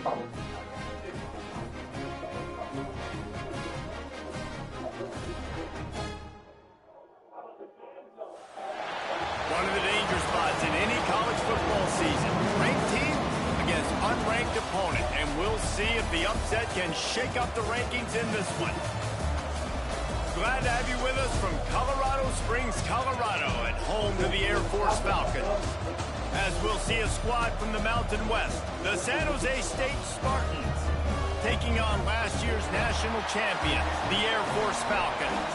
One of the danger spots in any college football season. Ranked team against unranked opponent. And we'll see if the upset can shake up the rankings in this one. Glad to have you with us from Colorado Springs, Colorado, and home to the Air Force Falcons. As we'll see a squad from the Mountain West, the San Jose State Spartans, taking on last year's national champion, the Air Force Falcons.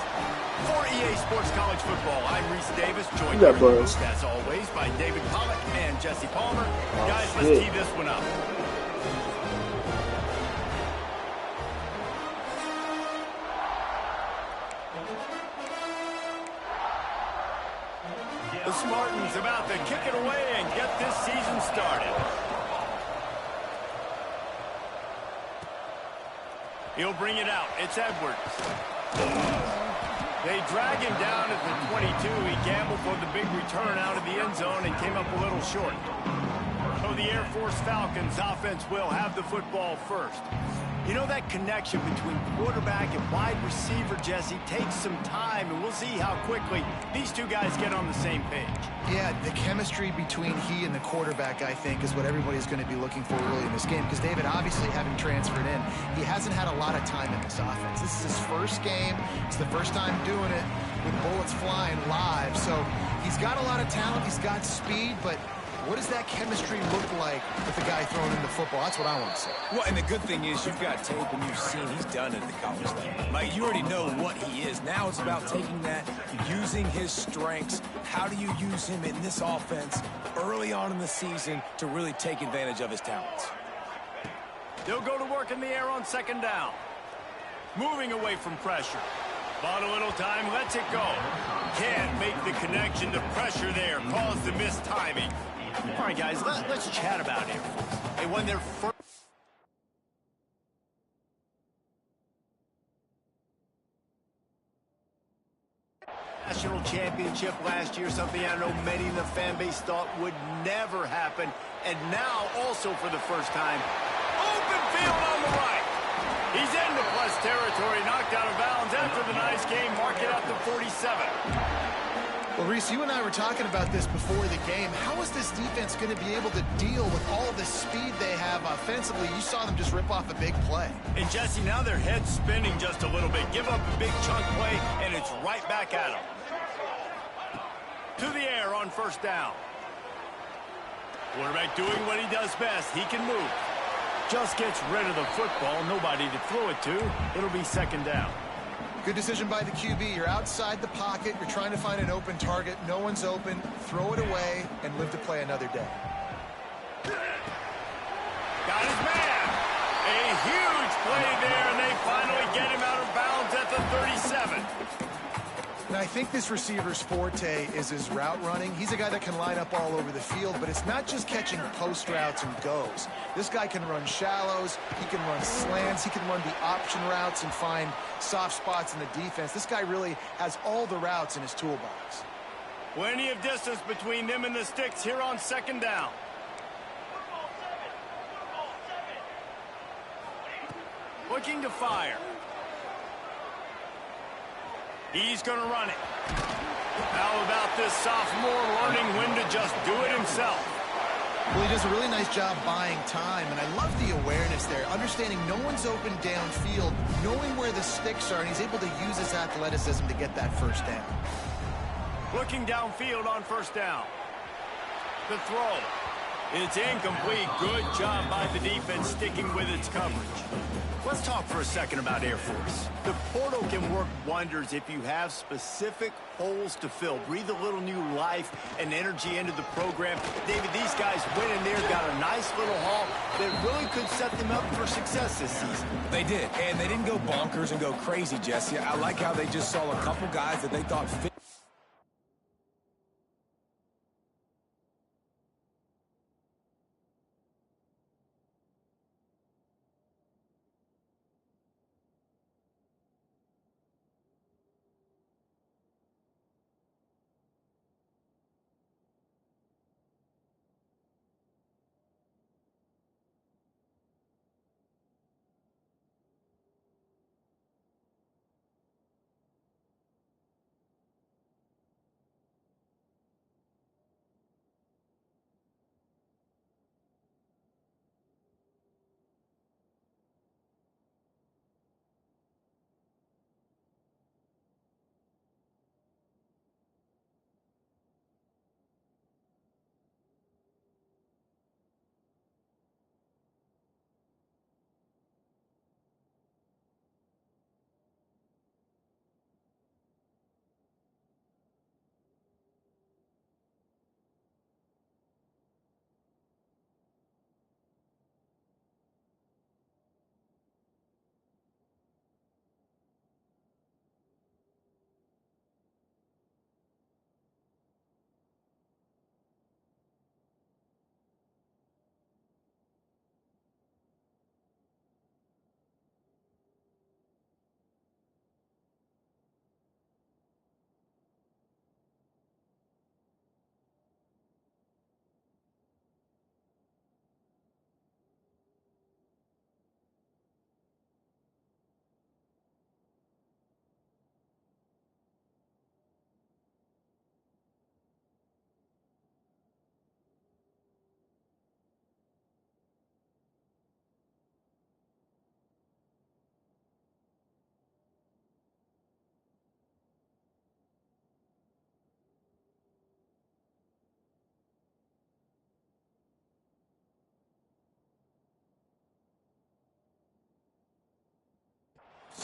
For EA Sports College Football, I'm Reese Davis, joined here as always by David Pollock and Jesse Palmer. Guys, let's tee this one up. The Spartans about to kick it away and get this season started. He'll bring it out. It's Edwards. They drag him down at the 22. He gambled for the big return out of the end zone and came up a little short. So the Air Force Falcons offense will have the football first. You know, that connection between quarterback and wide receiver, Jesse, takes some time, and we'll see how quickly these two guys get on the same page. Yeah, the chemistry between he and the quarterback, I think, is what everybody's going to be looking for early in this game, because David, obviously, having transferred in, he hasn't had a lot of time in this offense. This is his first game. It's the first time doing it with bullets flying live, so he's got a lot of talent. He's got speed, but what does that chemistry look like with the guy throwing in the football? That's what I want to see. Well, and the good thing is you've got tape and you've seen he's done it at the college level. Like, you already know what he is. Now it's about taking that, using his strengths. How do you use him in this offense early on in the season to really take advantage of his talents? They'll go to work in the air on second down. Moving away from pressure. Bought a little time, lets it go. Can't make the connection. The pressure there caused the missed timing. All right, guys, let's chat about it. They won their first national championship last year, something I know many in the fan base thought would never happen. And now, also for the first time, open field on the right. He's into plus territory, knocked out of bounds after the nice game, mark it up to 47. Well, Reese, you and I were talking about this before the game. How is this defense going to be able to deal with all the speed they have offensively? You saw them just rip off a big play. And, Jesse, now their head's spinning just a little bit. Give up a big chunk play, and it's right back at them. To the air on first down. Quarterback doing what he does best. He can move. Just gets rid of the football. Nobody to throw it to. It'll be second down. Good decision by the QB. You're outside the pocket. You're trying to find an open target. No one's open. Throw it away and live to play another day. Got his man. A huge play there, and they finally get him out of bounds at the 37. Now, I think this receiver's forte is his route running. He's a guy that can line up all over the field, but it's not just catching post routes and goes. This guy can run shallows, he can run slants, he can run the option routes and find soft spots in the defense. This guy really has all the routes in his toolbox. Plenty of distance between them and the sticks here on second down. Looking to fire. He's going to run it. How about this sophomore learning when to just do it himself? Well, he does a really nice job buying time, and I love the awareness there, understanding no one's open downfield, knowing where the sticks are, and he's able to use his athleticism to get that first down. Looking downfield on first down. The throw. It's incomplete. Good job by the defense sticking with its coverage. Let's talk for a second about Air Force. The portal can work wonders if you have specific holes to fill. Breathe a little new life and energy into the program. David, these guys went in there, got a nice little haul that really could set them up for success this season. They did, and they didn't go bonkers and go crazy, Jesse. I like how they just saw a couple guys that they thought fit.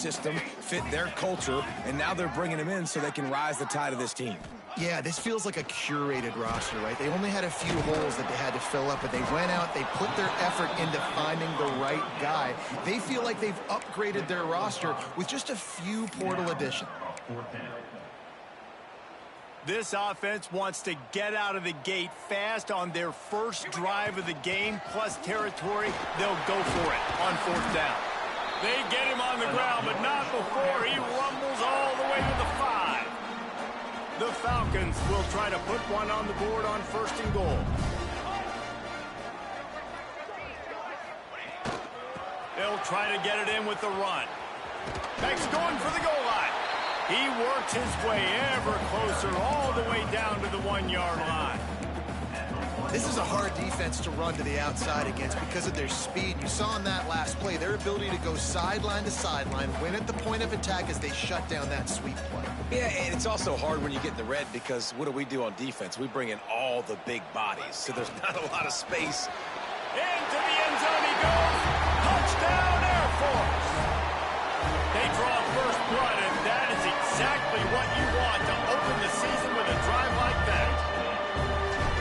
system, fit their culture, and now they're bringing him in so they can rise the tide of this team. Yeah, this feels like a curated roster, right? They only had a few holes that they had to fill up, but they went out, they put their effort into finding the right guy. They feel like they've upgraded their roster with just a few portal additions. This offense wants to get out of the gate fast on their first drive of the game, plus territory. They'll go for it on 4th down. They get him on the ground, but not before he rumbles all the way to the 5. The Falcons will try to put one on the board on 1st and goal. They'll try to get it in with the run. Beck's going for the goal line. He works his way ever closer all the way down to the 1-yard line. This is a hard defense to run to the outside against because of their speed. You saw in that last play, their ability to go sideline to sideline, win at the point of attack as they shut down that sweep play. Yeah, and it's also hard when you get in the red because what do on defense? We bring in all the big bodies, so there's not a lot of space. Into the end zone he goes. Touchdown, Air Force. They draw first blood, and that is exactly what you want to open the season with a drive like that.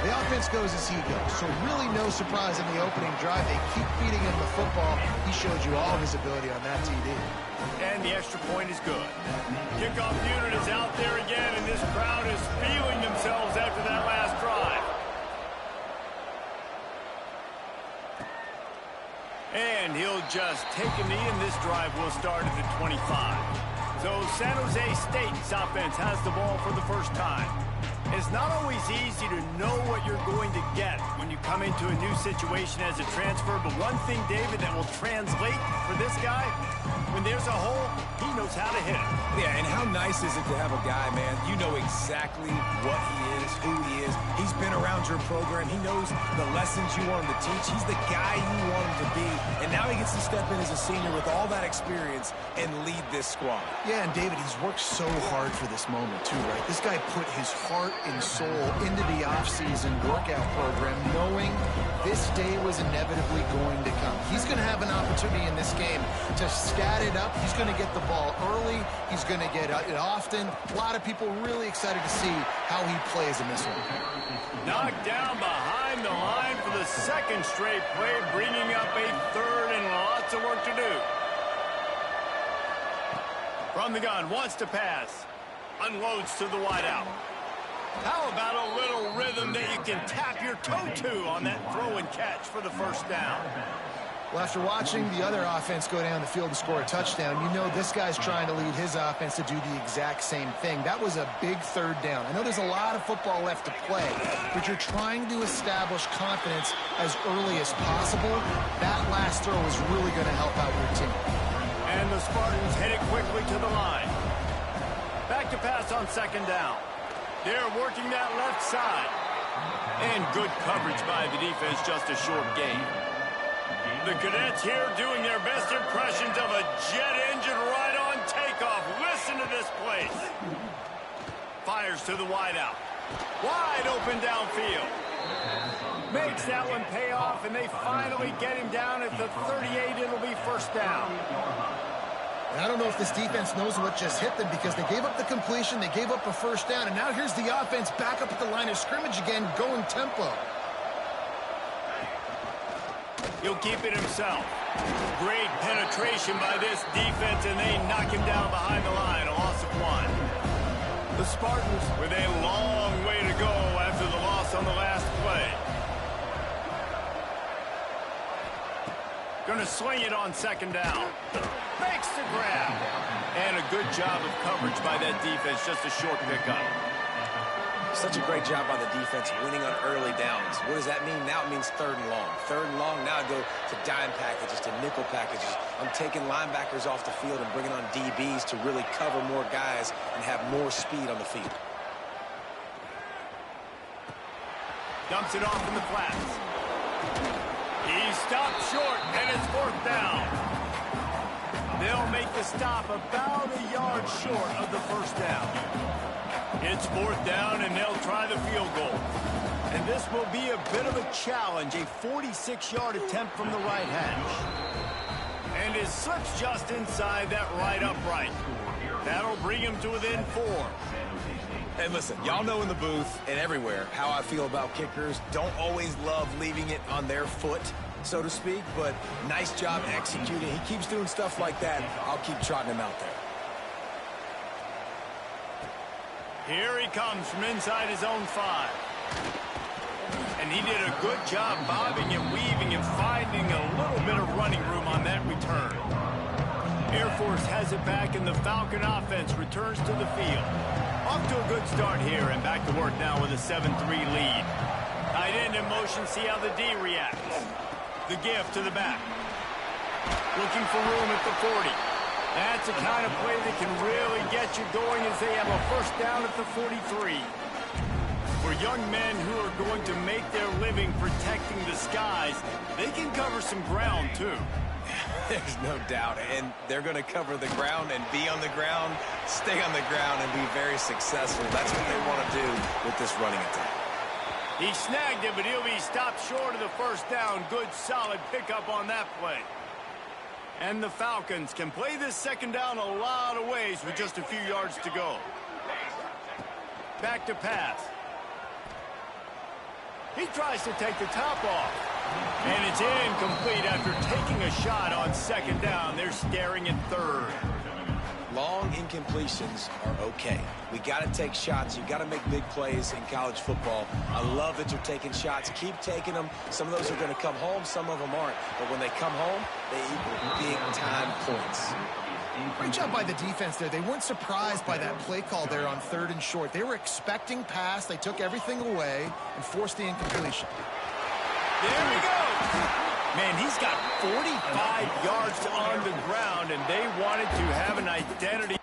The offense goes as he goes, so really no surprise in the opening drive. They keep feeding him the football. He showed you all of his ability on that TD. And the extra point is good. Kickoff unit is out there again, and this crowd is feeling themselves after that last drive. And he'll just take a knee, and this drive will start at the 25. So San Jose State's offense has the ball for the first time. It's not always easy to know what you're going to get when you come into a new situation as a transfer, but one thing, David, that will translate for this guy, when there's a hole, he knows how to hit it. Yeah, and how nice is it to have a guy, man, you know exactly what he is, who he is. He's been around your program. He knows the lessons you want him to teach. He's the guy you want him to be, and now he gets to step in as a senior with all that experience and lead this squad. Yeah, and David, he's worked so hard for this moment too, right? This guy put his heart and soul into the offseason workout program, knowing this day was inevitably going to come. He's going to have an opportunity in this game to stat it up. He's going to get the ball early. He's going to get it often. A lot of people really excited to see how he plays in this one. Knocked down behind the line for the second straight play, bringing up a 3rd and lots of work to do. From the gun, wants to pass. Unloads to the wideout. How about a little rhythm that you can tap your toe to on that throw and catch for the first down? Well, after watching the other offense go down the field and score a touchdown, you know this guy's trying to lead his offense to do the exact same thing. That was a big 3rd down. I know there's a lot of football left to play, but you're trying to establish confidence as early as possible. That last throw is really going to help out your team. And the Spartans head it quickly to the line. Back to pass on 2nd down. They're working that left side. And good coverage by the defense, just a short gain. The Cadets here doing their best impressions of a jet engine right on takeoff. Listen to this place. Fires to the wideout. Wide open downfield. Makes that one pay off, and they finally get him down at the 38. It'll be 1st down. And I don't know if this defense knows what just hit them because they gave up the completion, they gave up a 1st down, and now here's the offense back up at the line of scrimmage again, going tempo. He'll keep it himself. Great penetration by this defense, and they knock him down behind the line, a loss of 1. The Spartans with a long way to go after the loss on the last play. Going to sling it on 2nd down. Makes the grab. And a good job of coverage by that defense, just a short pickup. Such a great job by the defense winning on early downs. What does that mean? Now it means 3rd and long. 3rd and long, now I go to dime packages, to nickel packages. I'm taking linebackers off the field and bringing on DBs to really cover more guys and have more speed on the field. Dumps it off in the flats. He stopped short, and it's 4th down. They'll make the stop about a yard short of the 1st down. It's 4th down, and they'll try the field goal. And this will be a bit of a challenge, a 46-yard attempt from the right hash. And his slip's just inside that right upright. That'll bring him to within 4. And listen, y'all know in the booth and everywhere how I feel about kickers. Don't always love leaving it on their foot, so to speak, but nice job executing. He keeps doing stuff like that. I'll keep trotting him out there. Here he comes from inside his own 5. And he did a good job bobbing and weaving and finding a little bit of running room on that return. Air Force has it back, and the Falcon offense returns to the field. Off to a good start here, and back to work now with a 7-3 lead. Tight end in motion, see how the D reacts. The give to the back. Looking for room at the 40. That's the kind of play that can really get you going as they have a first down at the 43. For young men who are going to make their living protecting the skies, they can cover some ground, too. There's no doubt, and they're going to cover the ground and be on the ground, stay on the ground, and be very successful. That's what they want to do with this running attack. He snagged it, but he'll be stopped short of the first down. Good, solid pickup on that play. And the Falcons can play this second down a lot of ways with just a few yards to go. Back to pass. He tries to take the top off. And it's incomplete after taking a shot on second down. They're staring at third. Long incompletions are okay. We got to take shots. You got to make big plays in college football. I love that you're taking shots. Keep taking them. Some of those are going to come home. Some of them aren't. But when they come home, they equal big-time points. Great job by the defense there. They weren't surprised by that play call there on 3rd and short. They were expecting pass. They took everything away and forced the incompletion. There we go. Man, he's got 45 yards on the ground, and they wanted to have an identity.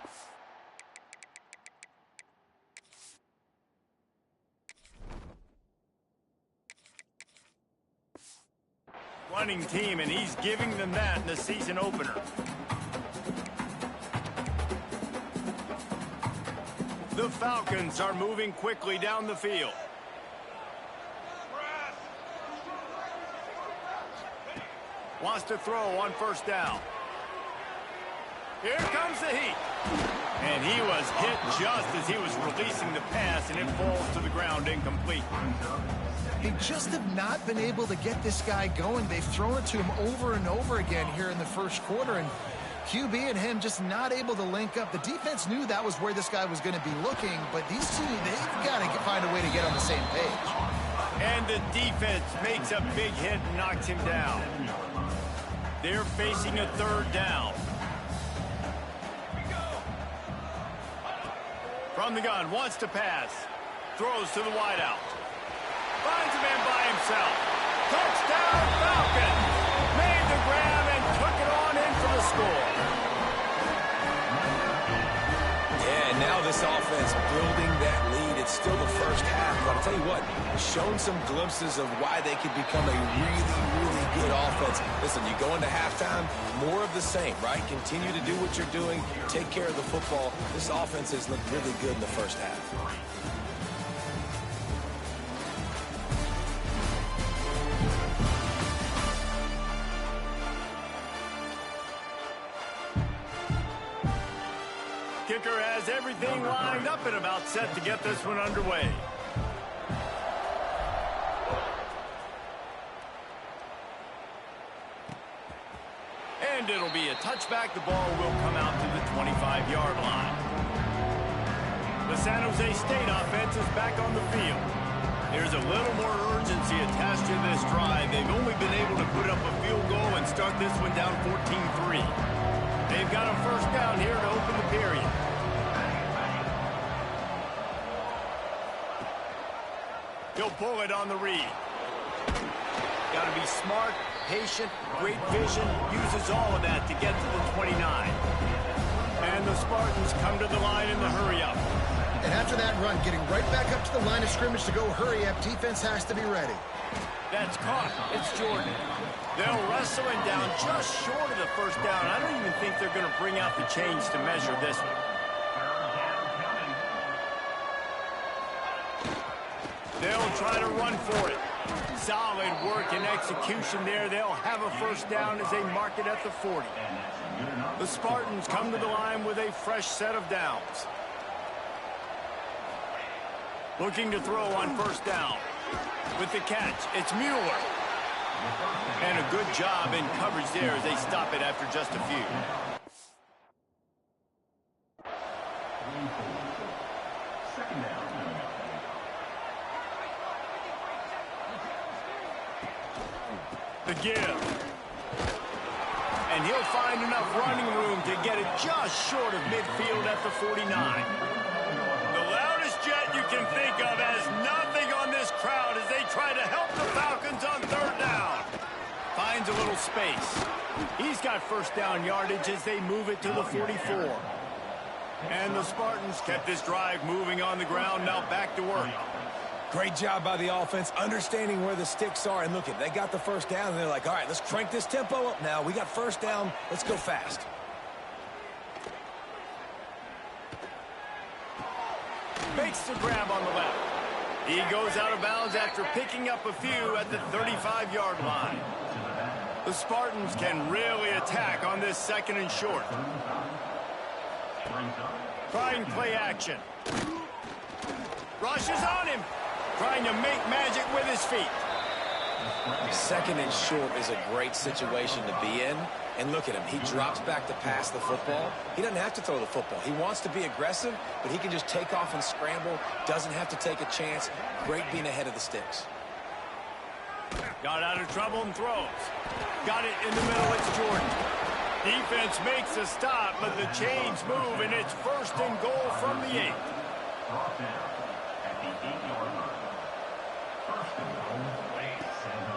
Running team, and he's giving them that in the season opener. The Falcons are moving quickly down the field. Wants to throw on first down. Here comes the heat. And he was hit just as he was releasing the pass, and it falls to the ground incomplete. They just have not been able to get this guy going. They've thrown it to him over and over again here in the first quarter, and QB and him just not able to link up. The defense knew that was where this guy was going to be looking, but these two, they've got to find a way to get on the same page. And the defense makes a big hit and knocks him down. They're facing a 3rd down. From the gun, wants to pass. Throws to the wideout. Finds a man by himself. Touchdown, Falcons! Made the grab and took it on in for the score. Yeah, and now this offense building that lead. It's still the first half, but I'll tell you what, shown some glimpses of why they could become a really, really good offense. Listen, you go into halftime, more of the same, right? Continue to do what you're doing, take care of the football. This offense has looked really good in the first half. Kicker has everything lined up and about set to get this one underway. And it'll be a touchback. The ball will come out to the 25-yard line. The San Jose State offense is back on the field. There's a little more urgency attached to this drive. They've only been able to put up a field goal and start this one down 14-3. They've got a first down here to open the period. He'll pull it on the read. Got to be smart, patient, great vision, uses all of that to get to the 29. And the Spartans come to the line in the hurry-up. And after that run, getting right back up to the line of scrimmage to go hurry up, defense has to be ready. That's caught. It's Jordan. They'll wrestle him down just short of the first down. I don't even think they're going to bring out the chains to measure this one. They'll try to run for it. Solid work and execution there. They'll have a first down as they mark it at the 40. The Spartans come to the line with a fresh set of downs. Looking to throw on first down. With the catch, it's Mueller. And a good job in coverage there as they stop it after just a few. The give. And he'll find enough running room to get it just short of midfield at the 49. The loudest jet you can think of has nothing on this crowd as they try to help the Falcons on third down. Finds a little space. He's got first down yardage as they move it to the 44. And the Spartans kept this drive moving on the ground, now back to work. Great job by the offense, understanding where the sticks are. And look, they got the first down, and they're like, all right, let's crank this tempo up now. We got first down. Let's go fast. Makes the grab on the left. He goes out of bounds after picking up a few at the 35-yard line. The Spartans can really attack on this second and short. Trying play action. Rushes on him. Trying to make magic with his feet. Second and short is a great situation to be in. And look at him. He drops back to pass the football. He doesn't have to throw the football. He wants to be aggressive, but he can just take off and scramble. Doesn't have to take a chance. Great being ahead of the sticks. Got out of trouble and throws. Got it in the middle. It's Jordan. Defense makes a stop, but the chains move, and it's first and goal from the 8.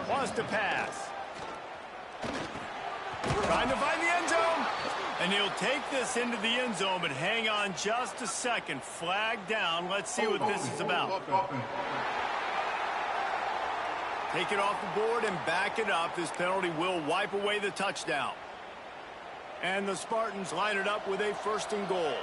Wants to pass. Trying to find the end zone. And he'll take this into the end zone, but hang on just a second. Flag down. Let's see what this is about. Take it off the board and back it up. This penalty will wipe away the touchdown. And the Spartans line it up with a first and goal.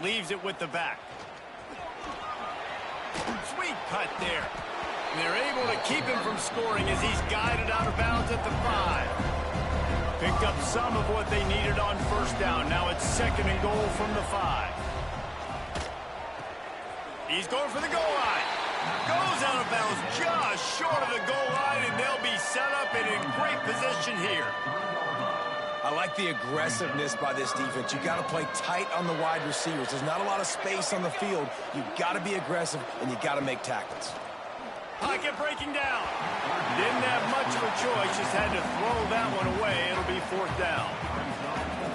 Leaves it with the back. Sweet cut there. And they're able to keep him from scoring as he's guided out of bounds at the 5. Picked up some of what they needed on first down. Now it's second and goal from the 5. He's going for the goal line. Goes out of bounds just short of the goal line, and they'll be set up and in great position here. I like the aggressiveness by this defense. You've got to play tight on the wide receivers. There's not a lot of space on the field. You've got to be aggressive, and you've got to make tackles. Pocket breaking down. Didn't have much of a choice, just had to throw that one away. It'll be fourth down.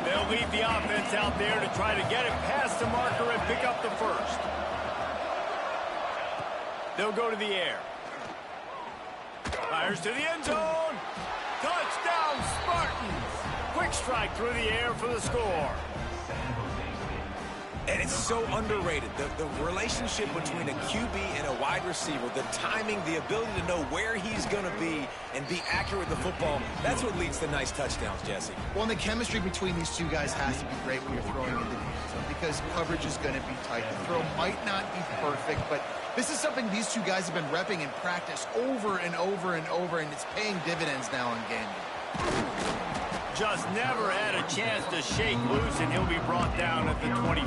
They'll leave the offense out there to try to get it past the marker and pick up the first. They'll go to the air. Fires to the end zone. Touchdown, Spartans. Quick strike through the air for the score. And it's so underrated. The relationship between a QB and a wide receiver, the timing, the ability to know where he's going to be and be accurate with the football, that's what leads to nice touchdowns, Jesse. Well, and the chemistry between these two guys has to be great when you're throwing into the end zone because coverage is going to be tight. The throw might not be perfect, but this is something these two guys have been repping in practice over and over and over, and it's paying dividends now in game day. Just never had a chance to shake loose, and he'll be brought down at the 24.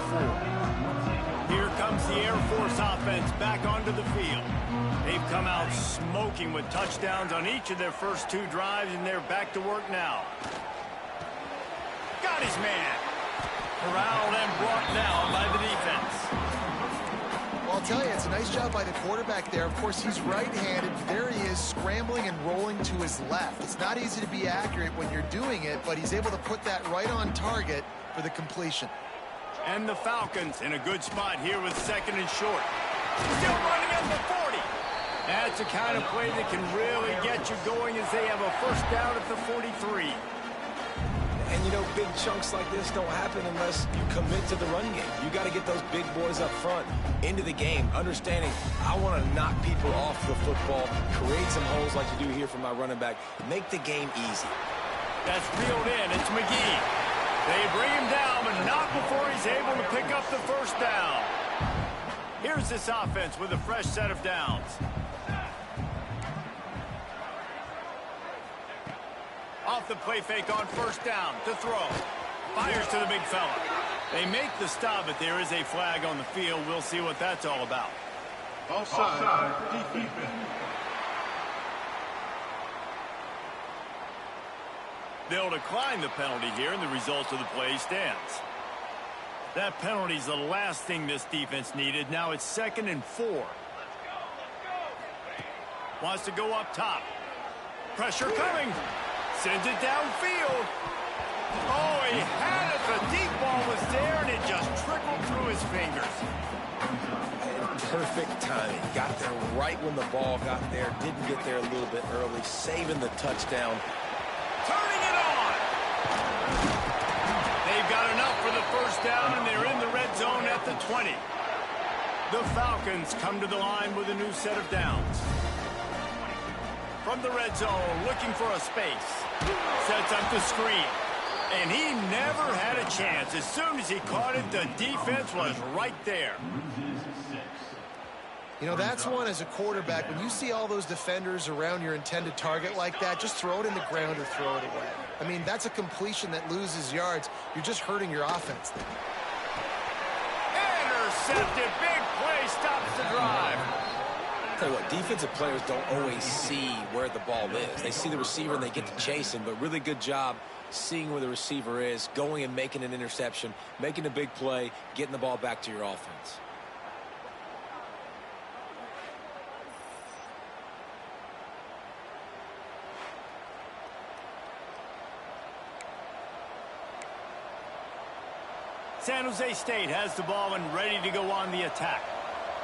Here comes the Air Force offense back onto the field. They've come out smoking with touchdowns on each of their first 2 drives, and they're back to work now. Got his man. Corralled and brought down by the defense. Well, I'll tell you, it's a nice job by the quarterback there. Of course, he's right-handed. There he is, scrambling and rolling to his left. It's not easy to be accurate when you're doing it, but he's able to put that right on target for the completion. And the Falcons in a good spot here with second and short. Still running at the 40. That's the kind of play that can really get you going as they have a first down at the 43. And, you know, big chunks like this don't happen unless you commit to the run game. You got to get those big boys up front into the game, understanding I want to knock people off the football, create some holes like you do here for my running back, make the game easy. That's reeled in. It's McGee. They bring him down, but not before he's able to pick up the first down. Here's this offense with a fresh set of downs. Off the play fake on first down to throw. Fires to the big fella. They make the stop, but there is a flag on the field. We'll see what that's all about. Offside, defense. They'll decline the penalty here, and the result of the play stands. That penalty's the last thing this defense needed. Now it's 2nd and 4. Wants to go up top. Pressure coming. Sends it downfield. Oh, he had it. The deep ball was there, and it just trickled through his fingers. Perfect timing. Got there right when the ball got there. Didn't get there a little bit early. Saving the touchdown. Turning it on. They've got enough for the first down, and they're in the red zone at the 20. The Falcons come to the line with a new set of downs. From the red zone, looking for a space. Sets up the screen. And he never had a chance. As soon as he caught it, the defense was right there. You know, that's one as a quarterback. When you see all those defenders around your intended target like that, just throw it in the ground or throw it away. I mean, that's a completion that loses yards. You're just hurting your offense there. Intercepted. Big play stops the drive. Tell you what, defensive players don't always see where the ball is. They see the receiver and they get to chase him, but really good job seeing where the receiver is, going and making an interception, making a big play, getting the ball back to your offense. San Jose State has the ball and ready to go on the attack.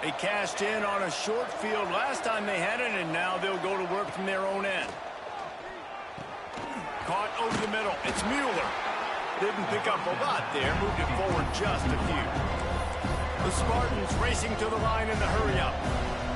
They cashed in on a short field last time they had it, and now they'll go to work from their own end. Caught over the middle. It's Mueller. Didn't pick up a lot there. Moved it forward just a few. The Spartans racing to the line in the hurry-up.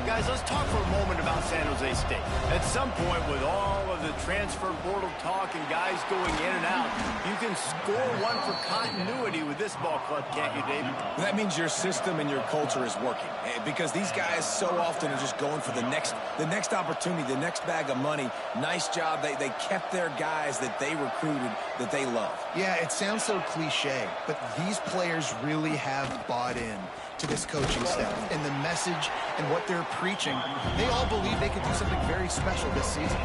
Guys, let's talk for a moment about San Jose State. At some point, with all of the transfer portal talk and guys going in and out, you can score one for continuity with this ball club, can't you, David? That means your system and your culture is working, because these guys so often are just going for the next opportunity, the next bag of money. Nice job. They kept their guys that they recruited, that they love. Yeah, it sounds so cliche, but these players really have bought in to this coaching staff and the message and what they're preaching. They all believe they could do something very special this season.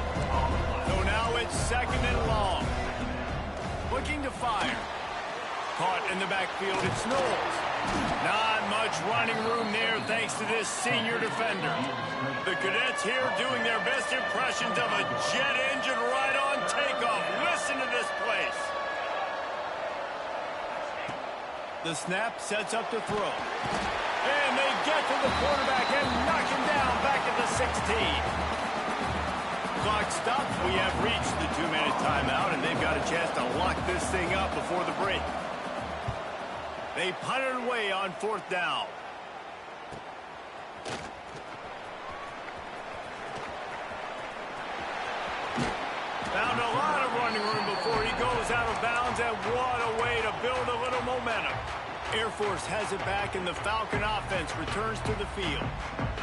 So now it's 2nd and long. Looking to fire. Caught in the backfield, it's Knowles. Not much running room there thanks to this senior defender. The Cadets here doing their best impressions of a jet engine right on takeoff. Listen to this place. The snap sets up to throw. And they get to the quarterback and knock him down back at the 16. Clock stops. We have reached the 2-minute timeout, and they've got a chance to lock this thing up before the break. They punt it away on 4th down. Found a lot of running room before he goes out of bounds, and what a way to build a little momentum. Air Force has it back, and the Falcon offense returns to the field.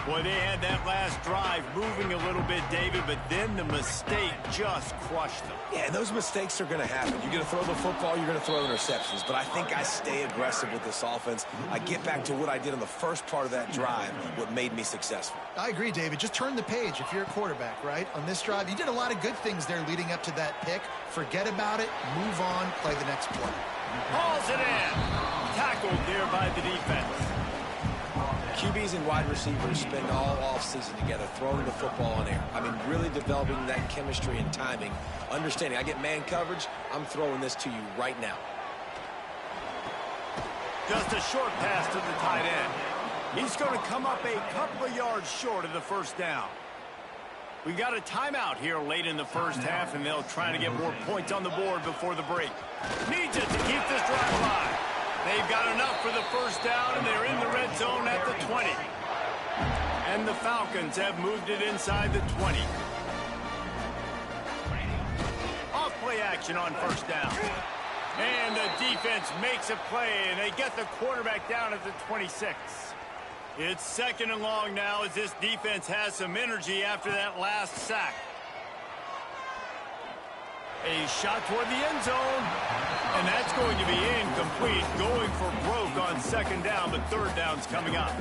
Boy, they had that last drive moving a little bit, David, but then the mistake just crushed them. Yeah, those mistakes are going to happen. You're going to throw the football, you're going to throw interceptions, but I think I stay aggressive with this offense. I get back to what I did in the first part of that drive, what made me successful. I agree, David. Just turn the page if you're a quarterback, right? On this drive, you did a lot of good things there leading up to that pick. Forget about it, move on, play the next play. Hauls it in. Tackled there by the defense. QBs and wide receivers spend all offseason together throwing the football in air. I mean, really developing that chemistry and timing. Understanding, I get man coverage, I'm throwing this to you right now. Just a short pass to the tight end. He's going to come up a couple of yards short of the first down. We got a timeout here late in the first half, and they'll try to get more points on the board before the break. Needs it to keep this drive alive. They've got enough for the first down, and they're in the red zone at the 20. And the Falcons have moved it inside the 20. Off play action on first down. And the defense makes a play, and they get the quarterback down at the 26. It's second and long now as this defense has some energy after that last sack. A shot toward the end zone, and that's going to be incomplete. Going for broke on second down, but third down's coming up.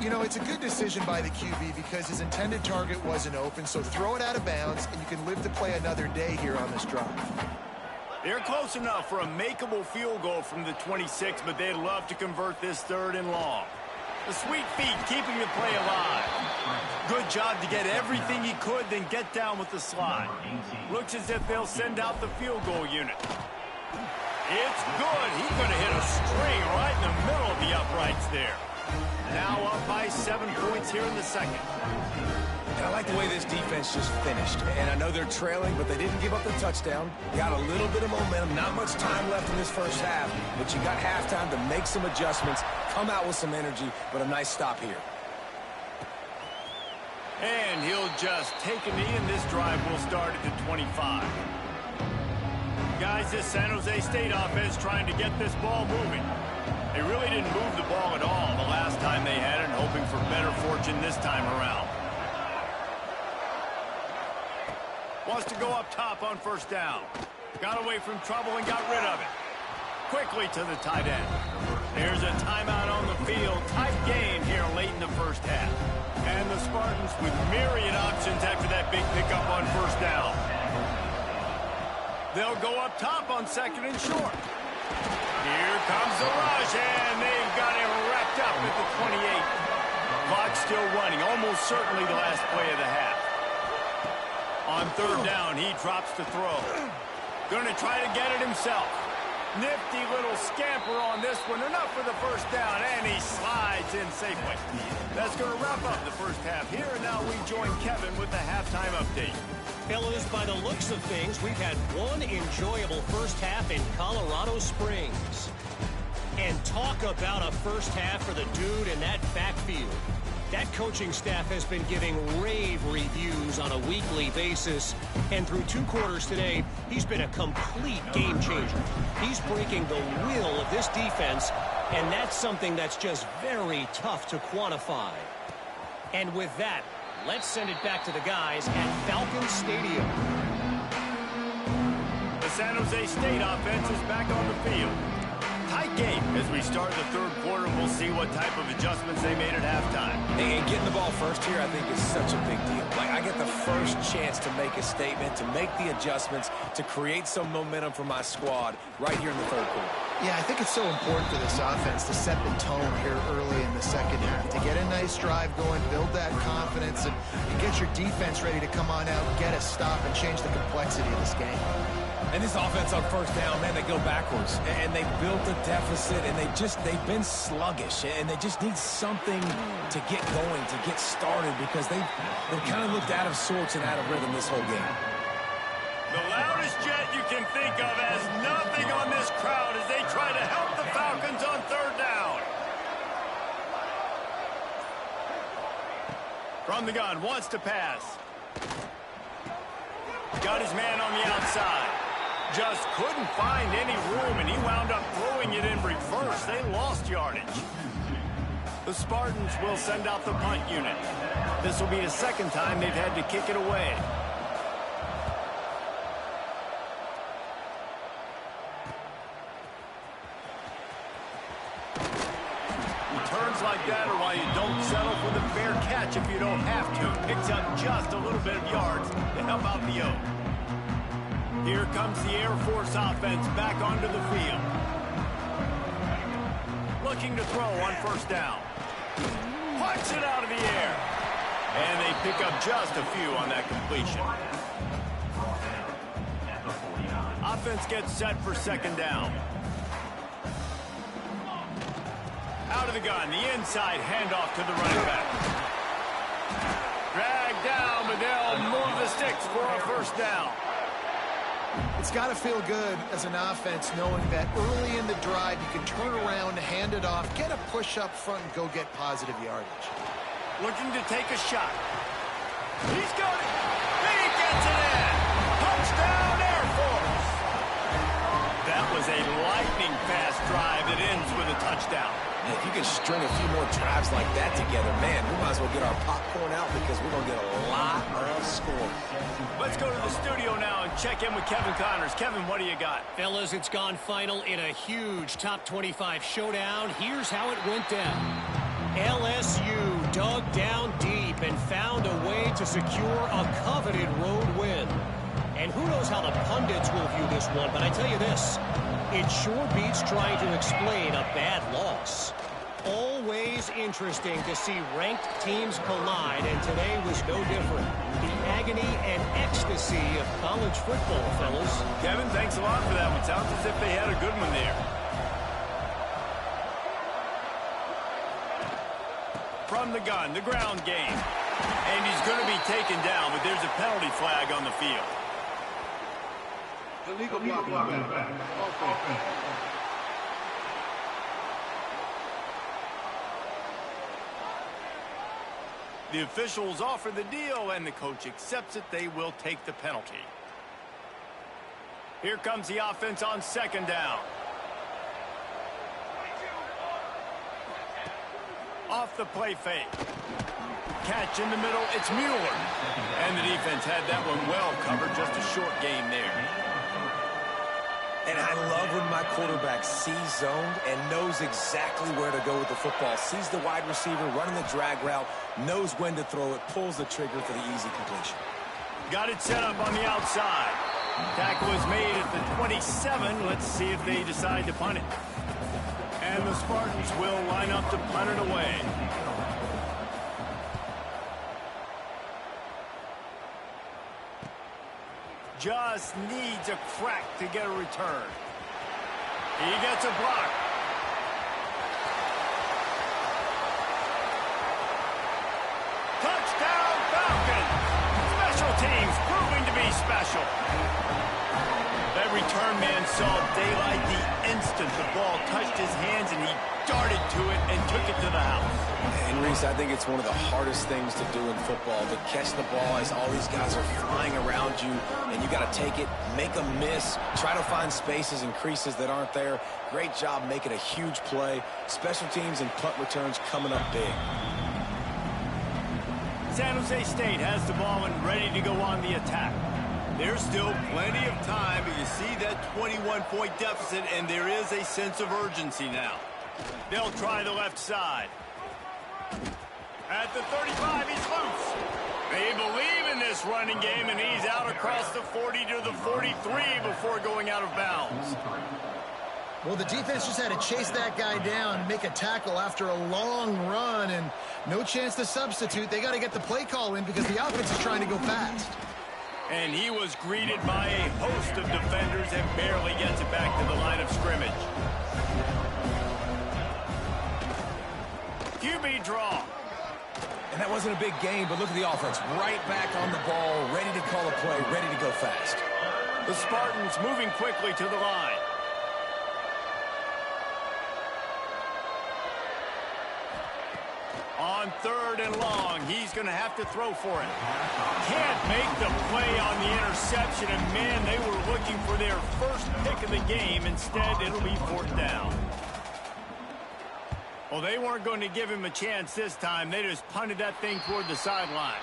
You know, it's a good decision by the QB because his intended target wasn't open, so throw it out of bounds, and you can live to play another day here on this drive. They're close enough for a makeable field goal from the 26, but they'd love to convert this third and long. The sweet feet keeping the play alive. Good job to get everything he could, then get down with the slide. Looks as if they'll send out the field goal unit. It's good. He could have hit a string right in the middle of the uprights there. Now up by 7 points here in the second. And I like the way this defense just finished. And I know they're trailing, but they didn't give up the touchdown. Got a little bit of momentum. Not much time left in this first half, but you got halftime to make some adjustments, come out with some energy, but a nice stop here. And he'll just take a knee, and this drive will start at the 25. Guys, this San Jose State offense trying to get this ball moving. They really didn't move the ball at all the last time they had it, and hoping for better fortune this time around. Wants to go up top on first down. Got away from trouble and got rid of it. Quickly to the tight end. There's a timeout on the field. Tight game here late in the first half. And the Spartans with myriad options after that big pickup on first down. They'll go up top on second and short. Here comes the rush, and they've got it wrapped up at the 28. Clock still running, almost certainly the last play of the half. On third down, he drops to throw. Going to try to get it himself. Nifty little scamper on this one. Enough for the first down, and he slides in safely. That's going to wrap up the first half here, and now we join Kevin with the halftime update. Fellas, by the looks of things, we've had one enjoyable first half in Colorado Springs. And talk about a first half for the dude in that backfield. That coaching staff has been giving rave reviews on a weekly basis. And through 2 quarters today, he's been a complete game changer. He's breaking the will of this defense, and that's something that's just very tough to quantify. And with that, let's send it back to the guys at Falcons Stadium. The San Jose State offense is back on the field. Tight game as we start the third quarter. We'll see what type of adjustments they made at halftime. And getting the ball first here, I think, is such a big deal. Like, I get the first chance to make a statement, to make the adjustments, to create some momentum for my squad right here in the third quarter. Yeah, I think it's so important for this offense to set the tone here early in the second half, to get a nice drive going, build that confidence, and get your defense ready to come on out, get a stop, and change the complexity of this game. And this offense on first down, man, they go backwards. And they built a deficit, and they've been sluggish. And they just need something to get going, to get started, because they've kind of looked out of sorts and out of rhythm this whole game. The loudest jet you can think of has nothing on this crowd as they try to help the Falcons on third down. From the gun, wants to pass. Got his man on the outside. Just couldn't find any room, and he wound up throwing it in reverse. They lost yardage. The Spartans will send out the punt unit. This will be the second time they've had to kick it away. Returns like that are why you don't settle for the fair catch if you don't have to. Picks up just a little bit of yards to help out the O. Here comes the Air Force offense back onto the field. Looking to throw on first down. Punch it out of the air. And they pick up just a few on that completion. Offense gets set for second down. Out of the gun, the inside handoff to the running back. Dragged down, but they'll connects for a first down. It's got to feel good as an offense knowing that early in the drive you can turn around, hand it off, get a push up front, and go get positive yardage. Looking to take a shot. He's got it. He gets it in. Touchdown, Air Force. That was a lightning-fast drive that ends with a touchdown. If you can string a few more drives like that together, man, we might as well get our popcorn out because we're going to get a lot of score. Let's go to the studio now and check in with Kevin Connors. Kevin, what do you got? Fellas, it's gone final in a huge top 25 showdown. Here's how it went down. LSU dug down deep and found a way to secure a coveted road win. And who knows how the pundits will view this one, but I tell you this, it sure beats trying to explain a bad loss. Always interesting to see ranked teams collide, and today was no different. The agony and ecstasy of college football, fellas. Kevin, thanks a lot for that one. Sounds as if they had a good one there. From the gun, the ground game. And he's going to be taken down, but there's a penalty flag on the field. Illegal blocking back. Offense. The officials offer the deal, and the coach accepts it. They will take the penalty. Here comes the offense on second down. Off the play fake. Catch in the middle. It's Mueller. And the defense had that one well covered. Just a short game there. And I love when my quarterback sees zoned and knows exactly where to go with the football. Sees the wide receiver running the drag route, knows when to throw it, pulls the trigger for the easy completion. Got it set up on the outside. Tackle is made at the 27. Let's see if they decide to punt it. And the Spartans will line up to punt it away. Just needs a crack to get a return. He gets a block. Touchdown, Falcons! Special teams proving to be special. That return man saw daylight the instant the ball touched his hands, and he darted to it and took it to the house. And Reese, I think it's one of the hardest things to do in football, to catch the ball as all these guys are flying around you, and you got to take it, make a miss, try to find spaces and creases that aren't there. Great job making a huge play. Special teams and punt returns coming up big. San Jose State has the ball and ready to go on the attack. There's still plenty of time, but you see that 21-point deficit, and there is a sense of urgency now. They'll try the left side. At the 35, he's loose. They believe in this running game, and he's out across the 40 to the 43 before going out of bounds. Well, the defense just had to chase that guy down, make a tackle after a long run, and no chance to substitute. They got to get the play call in because the offense is trying to go fast. And he was greeted by a host of defenders and barely gets it back to the line of scrimmage. QB draw. And that wasn't a big game, but look at the offense. Right back on the ball, ready to call a play, ready to go fast. The Spartans moving quickly to the line. On third and long, he's going to have to throw for it. Can't make the play on the interception, and man, they were looking for their first pick of the game. Instead, it'll be fourth down. Well, they weren't going to give him a chance this time. They just punted that thing toward the sideline.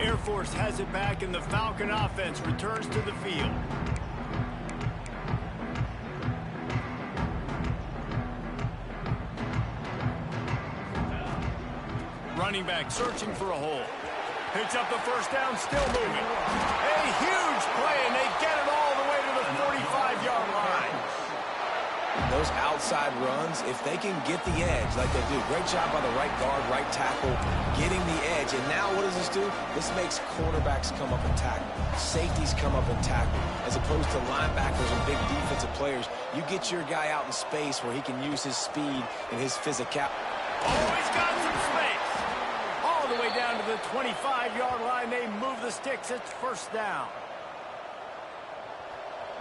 Air Force has it back, and the Falcon offense returns to the field. Running back searching for a hole. Picks up the first down, still moving. A huge play, and they get it all the way to the 45-yard line. Those outside runs, if they can get the edge like they do, great job by the right guard, right tackle, getting the edge. And now what does this do? This makes cornerbacks come up and tackle. Safeties come up and tackle. As opposed to linebackers and big defensive players, you get your guy out in space where he can use his speed and his physicality. Oh, he's got some space. All the way 25-yard line. They move the sticks. It's first down.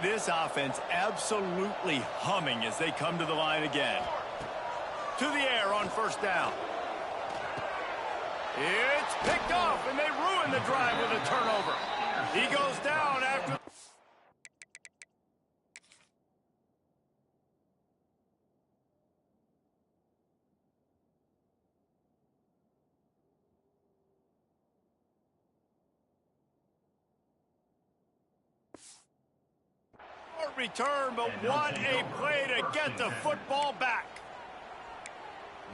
This offense absolutely humming as they come to the line again. To the air on first down. It's picked off, and they ruin the drive with a turnover. He goes down after... return, but what a play to get the football back.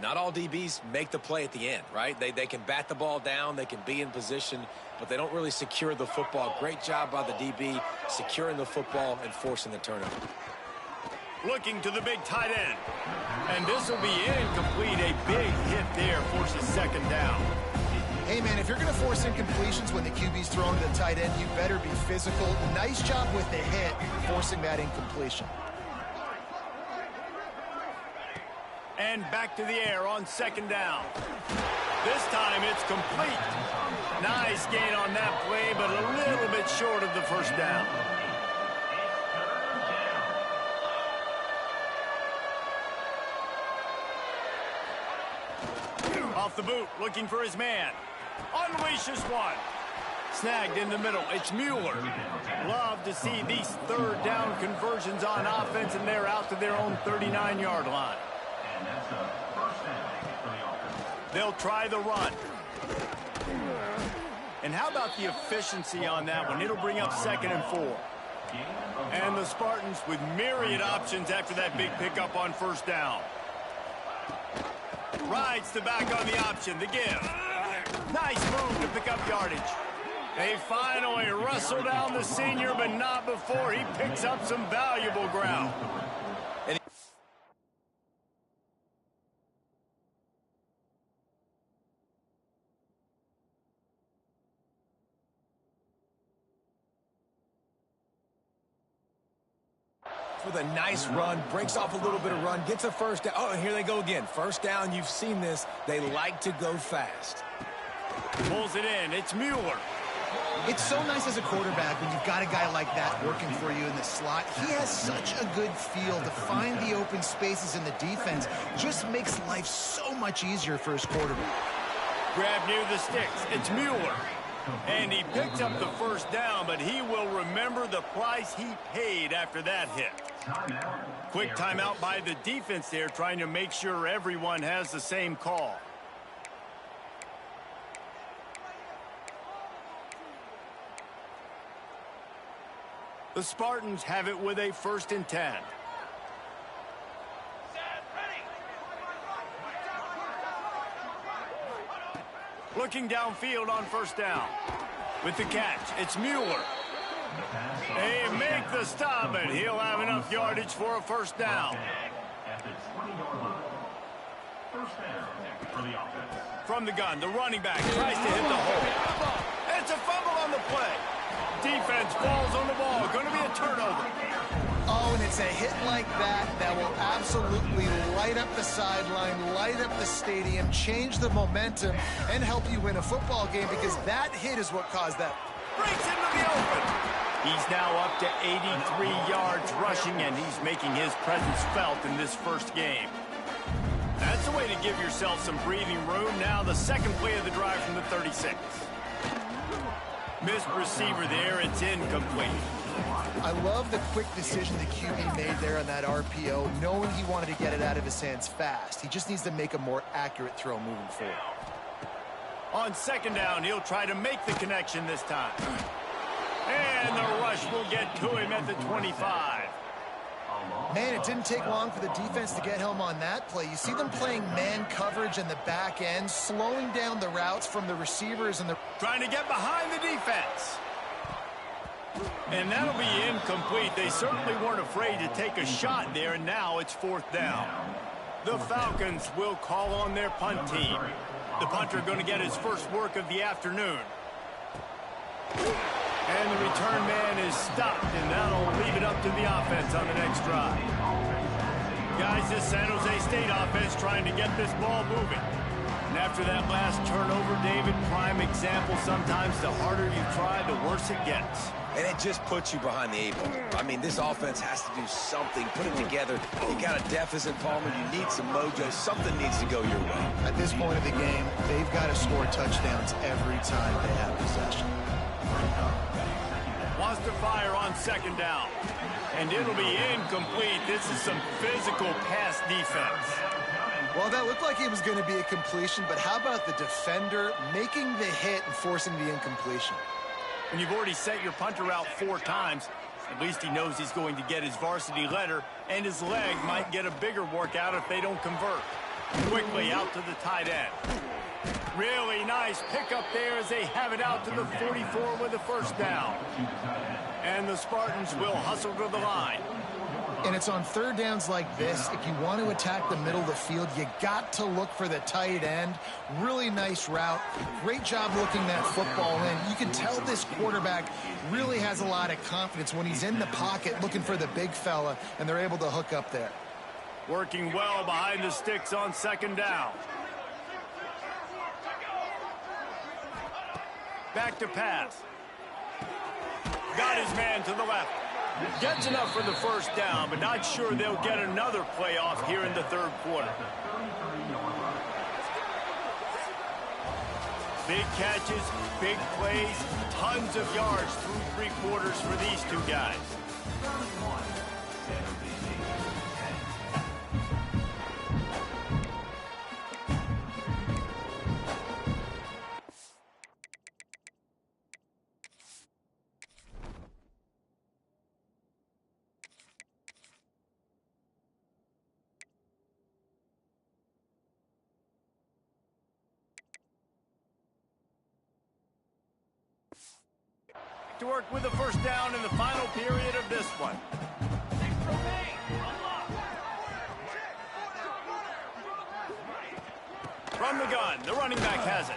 Not all DBs make the play at the end, right? They can bat the ball down, they can be in position, but they don't really secure the football. Great job by the DB securing the football and forcing the turnover. Looking to the big tight end. And this will be incomplete. A big hit there forces second down. Hey, man, if you're going to force incompletions when the QB's thrown to the tight end, you better be physical. Nice job with the hit, forcing that incompletion. And back to the air on second down. This time it's complete. Nice gain on that play, but a little bit short of the first down. Off the boot, looking for his man. Unleashes one. Snagged in the middle. It's Mueller. Love to see these third down conversions on offense, and they're out to their own 39-yard line. They'll try the run. And how about the efficiency on that one? It'll bring up 2nd and 4. And the Spartans with myriad options after that big pickup on first down. Rides the back on the option, the give. Nice move to pick up yardage. They finally wrestle down the senior, but not before he picks up some valuable ground. With a nice run, breaks off a little bit of run, gets a first down. Oh, and here they go again. First down, you've seen this. They like to go fast. Pulls it in. It's Mueller. It's so nice as a quarterback when you've got a guy like that working for you in the slot. He has such a good feel to find the open spaces in the defense. Just makes life so much easier for his quarterback. Grab near the sticks. It's Mueller. And he picked up the first down, but he will remember the price he paid after that hit. Quick timeout by the defense there, trying to make sure everyone has the same call. The Spartans have it with a 1st and 10. Looking downfield on first down. With the catch, it's Mueller. They make the stop, and he'll have enough yardage for a first down. From the gun, the running back tries to hit the hole. It's a fumble on the play. Defense falls on the ball. Going to be a turnover. Oh, and it's a hit like that that will absolutely light up the sideline, light up the stadium, change the momentum, and help you win a football game, because that hit is what caused that. Breaks into the open. He's now up to 83 yards rushing, and he's making his presence felt in this first game. That's the way to give yourself some breathing room. Now the second play of the drive from the 36. Missed receiver there. It's incomplete. I love the quick decision the QB made there on that RPO, knowing he wanted to get it out of his hands fast. He just needs to make a more accurate throw moving forward. On second down, he'll try to make the connection this time. And the rush will get to him at the 25. Man, it didn't take long for the defense to get home on that play. You see them playing man coverage in the back end, slowing down the routes from the receivers and the... Trying to get behind the defense. And that'll be incomplete. They certainly weren't afraid to take a shot there, and now it's 4th down. The Falcons will call on their punt team. The punter going to get his first work of the afternoon. And the return man is stopped, and that'll leave it up to the offense on the next drive. Guys, this San Jose State offense trying to get this ball moving. And after that last turnover, David, prime example, sometimes the harder you try, the worse it gets. And it just puts you behind the 8 ball. I mean, this offense has to do something, put it together. You got a deficit, Palmer. You need some mojo. Something needs to go your way. At this point of the game, they've got to score touchdowns every time they have possession. Wants to fire on second down. And it'll be incomplete. This is some physical pass defense. Well, that looked like it was going to be a completion, but how about the defender making the hit and forcing the incompletion? When you've already set your punter out 4 times, at least he knows he's going to get his varsity letter, and his leg might get a bigger workout if they don't convert. Quickly out to the tight end. Really nice pickup there as they have it out to the 44 with a first down. And the Spartans will hustle to the line. And it's on third downs like this, if you want to attack the middle of the field, you got to look for the tight end. Really nice route. Great job looking that football in. You can tell this quarterback really has a lot of confidence when he's in the pocket looking for the big fella, and they're able to hook up there. Working well behind the sticks on second down. Back to pass. Got his man to the left. Gets enough for the first down, but not sure they'll get another play off here in the third quarter. Big catches, big plays, tons of yards through 3 quarters for these 2 guys. To work with the first down in the final period of this one. From the gun, the running back has it.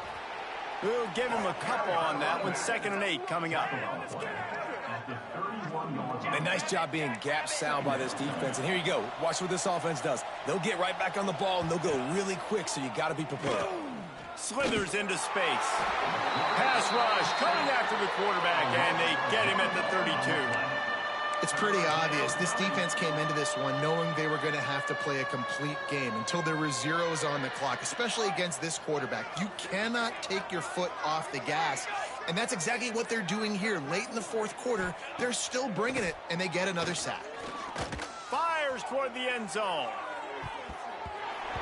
We'll give him a couple on that one. 2nd and 8 coming up. A nice job being gap sound by this defense. And here you go. Watch what this offense does. They'll get right back on the ball, and they'll go really quick, so you got to be prepared. Slithers into space. Pass rush coming after the quarterback, and they get him at the 32. It's pretty obvious. This defense came into this one knowing they were going to have to play a complete game until there were zeros on the clock, especially against this quarterback. You cannot take your foot off the gas, and that's exactly what they're doing here. Late in the 4th quarter, they're still bringing it, and they get another sack. Fires toward the end zone.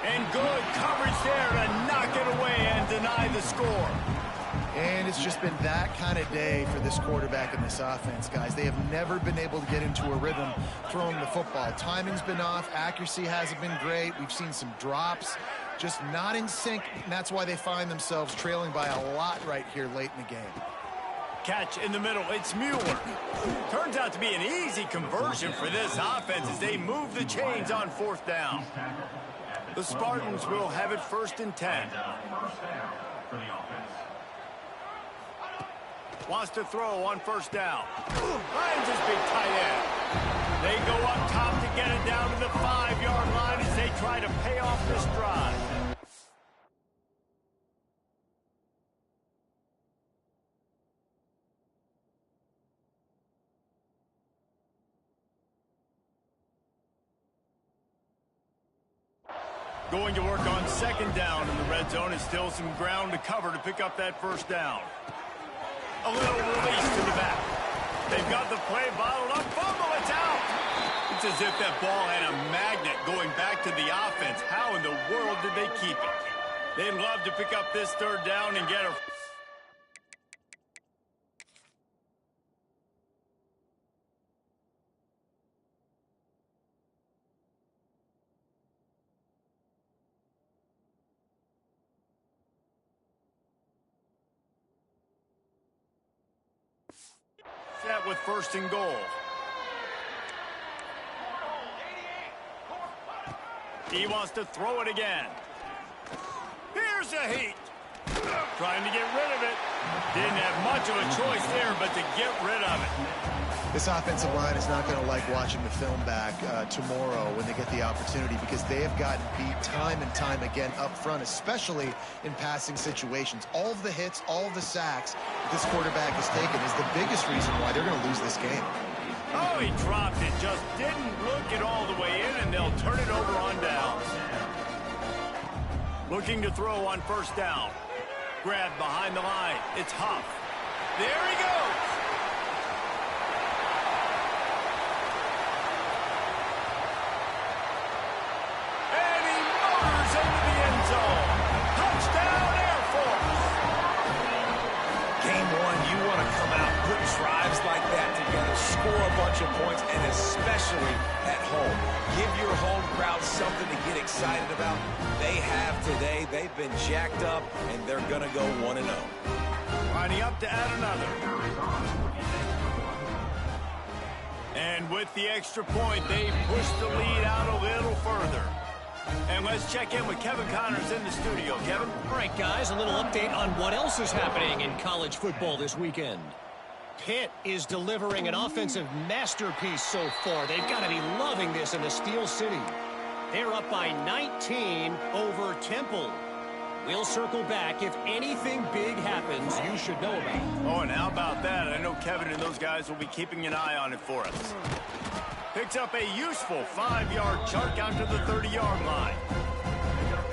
And good coverage there to knock it away and deny the score. And it's just been that kind of day for this quarterback and this offense, guys. They have never been able to get into a rhythm throwing the football. Timing's been off. Accuracy hasn't been great. We've seen some drops, just not in sync, and that's why they find themselves trailing by a lot right here late in the game. Catch in the middle. It's Mueller. Turns out to be an easy conversion for this offense as they move the chains on 4th down. The Spartans will have it 1st and 10. Wants to throw on 1st down. Finds his big tight end. They go up top to get it down to the 5-yard line as they try to pay off this drive. Going to work on 2nd down in the red zone, and still some ground to cover to pick up that 1st down. A little release to the back. They've got the play bottled up. Fumble, it's out. It's as if that ball had a magnet going back to the offense. How in the world did they keep it? They'd love to pick up this 3rd down and get a... Set with 1st and goal. He wants to throw it again. Here's a heat. Trying to get rid of it. Didn't have much of a choice there, but to get rid of it. This offensive line is not going to like watching the film back tomorrow when they get the opportunity, because they have gotten beat time and time again up front, especially in passing situations. All of the hits, all of the sacks that this quarterback has taken is the biggest reason why they're going to lose this game. Oh, he dropped it. Just didn't look it all the way in, and they'll turn it over on downs. Looking to throw on first down. Grab behind the line. It's Huff. There he goes. And he motors into the end zone. Touchdown, Air Force. Game one, you want to come out, put drives like that together, score a bunch of points, and especially at home. Give your home crowd something to get excited about. They have today. They've been jacked up, and they're going to go 1-0. Lining up to add another. And with the extra point, they push the lead out a little further. And let's check in with Kevin Connors in the studio. Kevin? All right, guys, a little update on what else is happening in college football this weekend. Pitt is delivering an offensive masterpiece so far. They've got to be loving this in the Steel City. They're up by 19 over Temple. We'll circle back. If anything big happens, you should know about it. Oh, and how about that? I know Kevin and those guys will be keeping an eye on it for us. Picks up a useful 5-yard chunk out to the 30-yard line.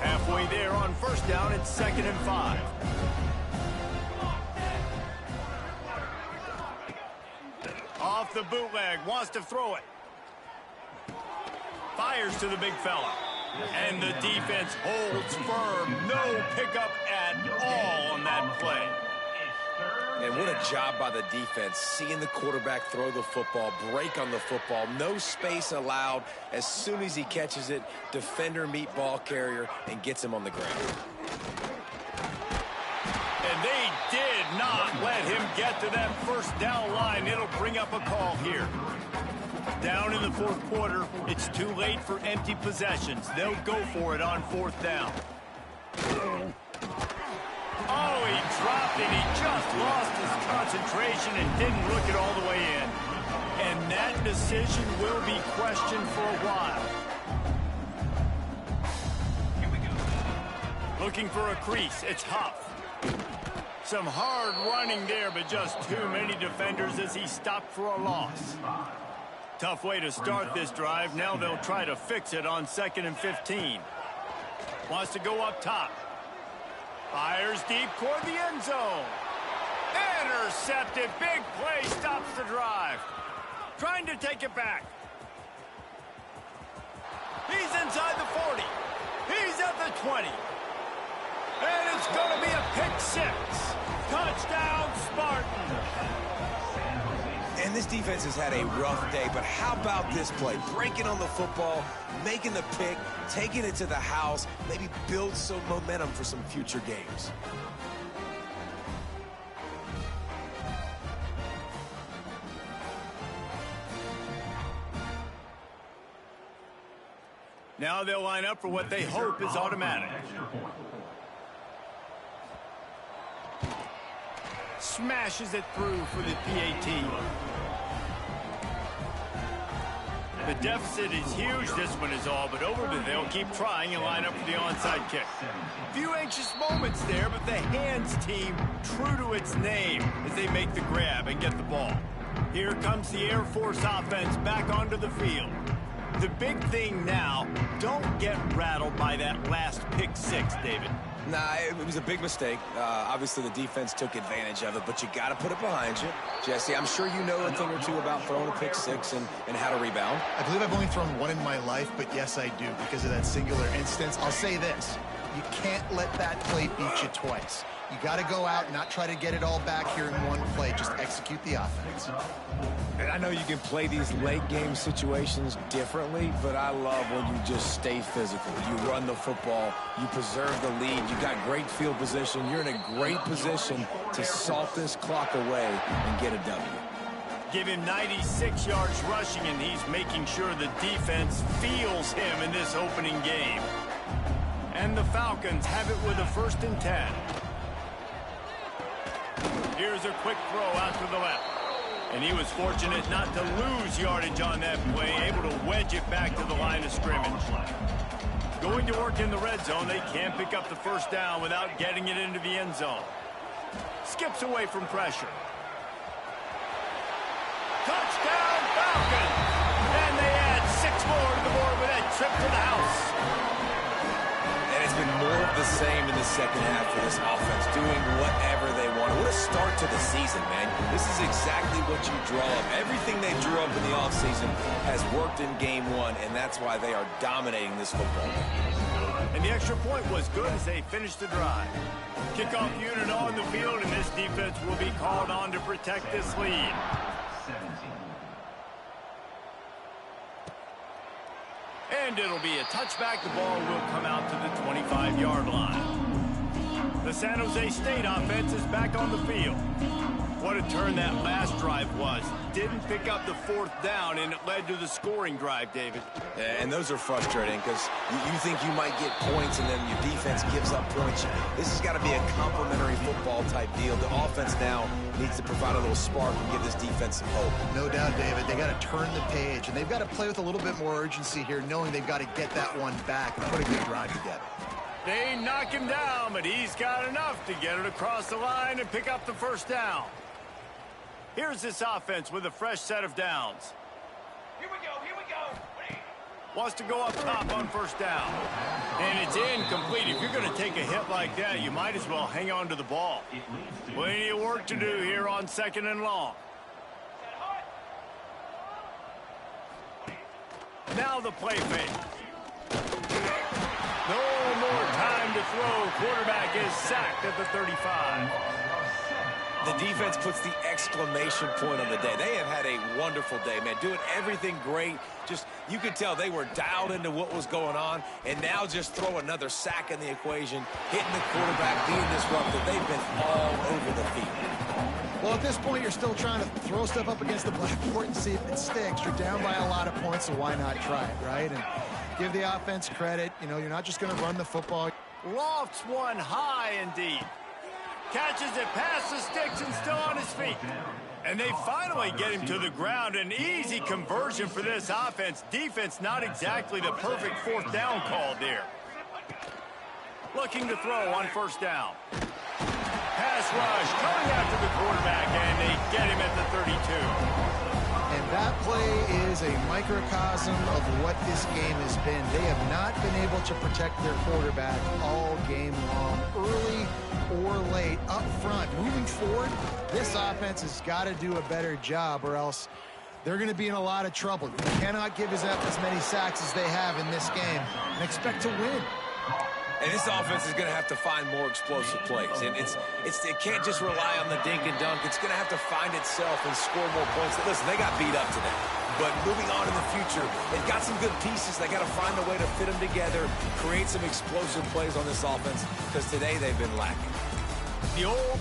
Halfway there on first down, it's 2nd and 5. Off the bootleg, wants to throw it. Fires to the big fella. And the defense holds firm. No pickup at all on that play. And what a job by the defense, seeing the quarterback throw the football, break on the football, no space allowed. As soon as he catches it, defender meet ball carrier and gets him on the ground. And they did not let him get to that first down line. It'll bring up a call here. Down in the fourth quarter, it's too late for empty possessions. They'll go for it on fourth down. Oh, he dropped it. He just lost his concentration and didn't look it all the way in. And that decision will be questioned for a while. Here we go. Looking for a crease. It's Huff. Some hard running there, but just too many defenders as he stopped for a loss. Tough way to start this drive. Now they'll try to fix it on 2nd and 15. Wants to go up top. Fires deep toward the end zone. Intercepted. Big play stops the drive. Trying to take it back. He's inside the 40. He's at the 20. And it's going to be a pick six. Touchdown, Spartans. And this defense has had a rough day, but how about this play? Breaking on the football, making the pick, taking it to the house, maybe build some momentum for some future games. Now they'll line up for what they hope is automatic. Smashes it through for the PAT. The deficit is huge, this one is all, but they'll keep trying and line up for the onside kick. Few anxious moments there, but the hands team true to its name as they make the grab and get the ball. Here comes the Air Force offense back onto the field. The big thing now, don't get rattled by that last pick six, David. Nah, it was a big mistake. Obviously, the defense took advantage of it, but you got to put it behind you. Jesse, I'm sure you know a thing or two about throwing a pick six and how to rebound. I believe I've only thrown one in my life, but yes, I do, because of that singular instance. I'll say this. You can't let that play beat you twice. You got to go out and not try to get it all back here in one play. Just execute the offense. And I know you can play these late game situations differently, but I love when you just stay physical. You run the football, you preserve the lead, you got great field position, you're in a great position to salt this clock away and get a W. Give him 96 yards rushing, and he's making sure the defense feels him in this opening game. And the Falcons have it with a 1st and 10. Here's a quick throw out to the left. And he was fortunate not to lose yardage on that play, able to wedge it back to the line of scrimmage. Going to work in the red zone, they can't pick up the first down without getting it into the end zone. Skips away from pressure. Touchdown, Falcons! And they add 6 more to the board with that trip to the house. And it's been more of the same in the second half for this offense, doing whatever they want. What a start to the season, man. This is exactly what you draw up. Everything they drew up in the offseason has worked in game 1, and that's why they are dominating this football game. And the extra point was good as they finished the drive. Kickoff unit on the field, and this defense will be called on to protect this lead. And it'll be a touchback. The ball will come out to the 25-yard line. The San Jose State offense is back on the field. What a turn that last drive was. Didn't pick up the 4th down, and it led to the scoring drive, David. Yeah, and those are frustrating because you think you might get points and then your defense gives up points. This has got to be a complementary football type deal. The offense now needs to provide a little spark and give this defense some hope. No doubt, David. They got to turn the page, and they've got to play with a little bit more urgency here, knowing they've got to get that one back and put a good drive together. They knock him down, but he's got enough to get it across the line and pick up the first down. Here's this offense with a fresh set of downs. Here we go. Wants to go up top on first down. And it's incomplete. If you're going to take a hit like that, you might as well hang on to the ball. Plenty of work to do here on 2nd and long. Now the play fake. No more time to throw. Quarterback is sacked at the 35. The defense puts the exclamation point on the day. They have had a wonderful day, man. Doing everything great. Just, you could tell they were dialed into what was going on. And now just throw another sack in the equation. Hitting the quarterback, being disruptive. They've been all over the field. Well, at this point, you're still trying to throw stuff up against the blackboard and see if it sticks. You're down by a lot of points, so why not try it, right? And give the offense credit. You know, you're not just going to run the football. Lofts one high and deep. Catches it past the sticks and still on his feet. And they finally get him to the ground. An easy conversion for this offense. Defense not exactly the perfect 4th down call there. Looking to throw on first down. Pass rush coming after the quarterback, and they get him at the 32. And that play is a microcosm of what this game has been. They have not been able to protect their quarterback all game long, early or late, up front. Moving forward, this offense has got to do a better job, or else they're going to be in a lot of trouble. You cannot give us up as many sacks as they have in this game and expect to win. And this offense is going to have to find more explosive plays. And it can't just rely on the dink and dunk. It's going to have to find itself and score more points. Listen, they got beat up today. But moving on in the future, they've got some good pieces. They got to find a way to fit them together, create some explosive plays on this offense, because today they've been lacking. The old